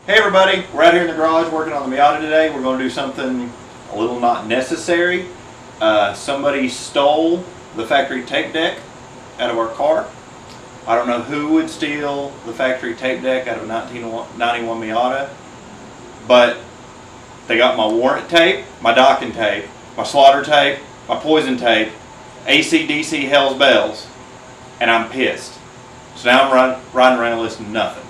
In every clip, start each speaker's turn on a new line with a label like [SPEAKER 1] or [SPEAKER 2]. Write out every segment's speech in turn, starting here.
[SPEAKER 1] Hey everybody, we're out here in the garage working on the Miata today. We're going to do something a little not necessary. Somebody stole the factory tape deck out of our car. I don't know who would steal the factory tape deck out of a 1991 Miata, but they got my warrant tape, my docking tape, my slaughter tape, my poison tape, AC/DC Hell's Bells, and I'm pissed. So now I'm riding around listing nothing.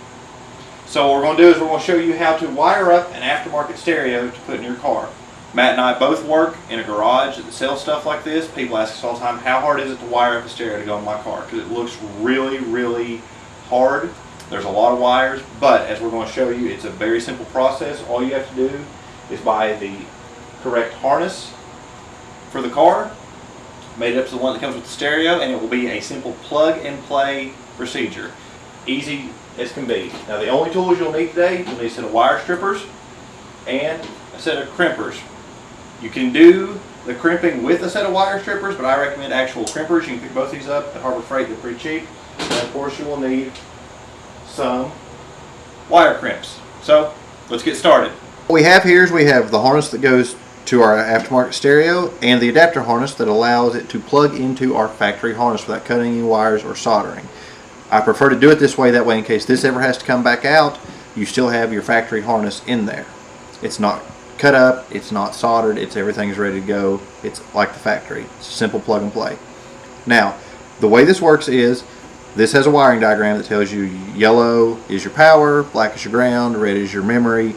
[SPEAKER 1] So what we're going to do is we're going to show you how to wire up an aftermarket stereo to put in your car. Matt and I both work in a garage that sells stuff like this. People ask us all the time, how hard is it to wire up a stereo to go in my car? Because it looks really, really hard. There's a lot of wires, but as we're going to show you, it's a very simple process. All you have to do is buy the correct harness for the car, made up to the one that comes with the stereo, and it will be a simple plug and play procedure. Easy as can be. Now the only tools you'll need today, you'll need a set of wire strippers and a set of crimpers. You can do the crimping with a set of wire strippers, but I recommend actual crimpers. You can pick both these up at Harbor Freight, they're pretty cheap. And of course you will need some wire crimps. So let's get started. What we have here is we have the harness that goes to our aftermarket stereo and the adapter harness that allows it to plug into our factory harness without cutting any wires or soldering. I prefer to do it this way, that way in case this ever has to come back out, you still have your factory harness in there. It's not cut up, it's not soldered, everything's ready to go. It's like the factory. It's a simple plug and play. Now, the way this works is, this has a wiring diagram that tells you yellow is your power, black is your ground, red is your memory.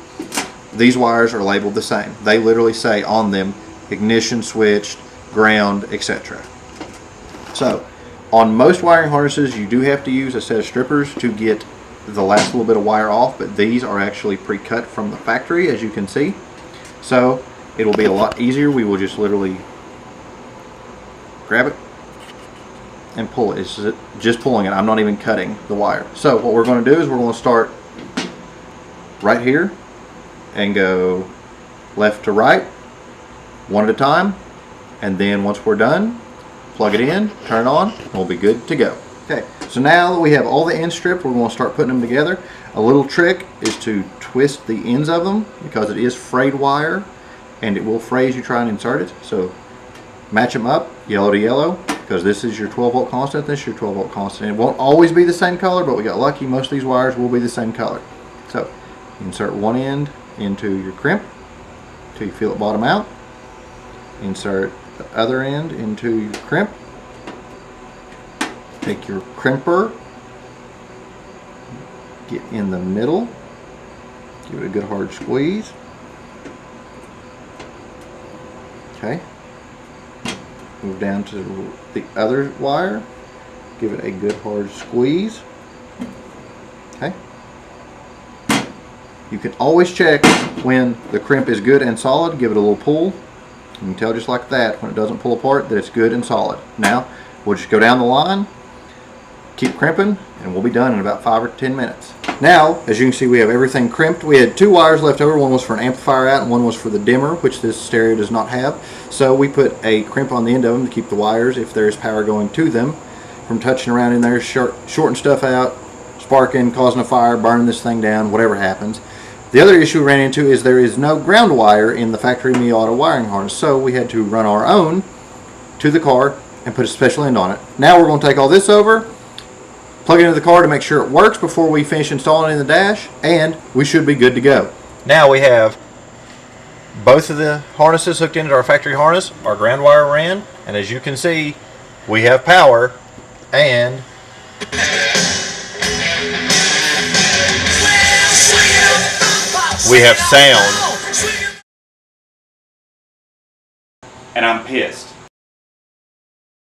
[SPEAKER 1] These wires are labeled the same. They literally say on them, ignition switched, ground, etc. So, on most wiring harnesses, you do have to use a set of strippers to get the last little bit of wire off, but these are actually pre-cut from the factory, as you can see. So it'll be a lot easier. We will just literally grab it and pull it. It's just pulling it. I'm not even cutting the wire. So what we're going to do is we're going to start right here and go left to right, one at a time, and then once we're done, plug it in, turn it on, and we'll be good to go. Okay, so now that we have all the ends stripped, we're going to start putting them together. A little trick is to twist the ends of them because it is frayed wire and it will fray as you try and insert it. So match them up, yellow to yellow, because this is your 12 volt constant, this is your 12 volt constant. It won't always be the same color, but we got lucky. Most of these wires will be the same color. So insert one end into your crimp until you feel it bottom out. Insert the other end into your crimp. Take your crimper, get in the middle, give it a good hard squeeze. Okay. Move down to the other wire, give it a good hard squeeze. Okay. You can always check when the crimp is good and solid, give it a little pull. You can tell just like that when it doesn't pull apart that it's good and solid. Now we'll just go down the line, keep crimping, and we'll be done in about 5 or 10 minutes. Now, as you can see, we have everything crimped. We had 2 wires left over. One was for an amplifier out and one was for the dimmer, which this stereo does not have. So we put a crimp on the end of them to keep the wires, if there is power going to them, from touching around in there, shorting stuff out, sparking, causing a fire, burning this thing down, whatever happens. The other issue we ran into is there is no ground wire in the factory Miata wiring harness, so we had to run our own to the car and put a special end on it. Now we're going to take all this over, plug it into the car to make sure it works before we finish installing it in the dash, and we should be good to go. Now we have both of the harnesses hooked into our factory harness, our ground wire ran, and as you can see, we have power and we have sound. And I'm pissed.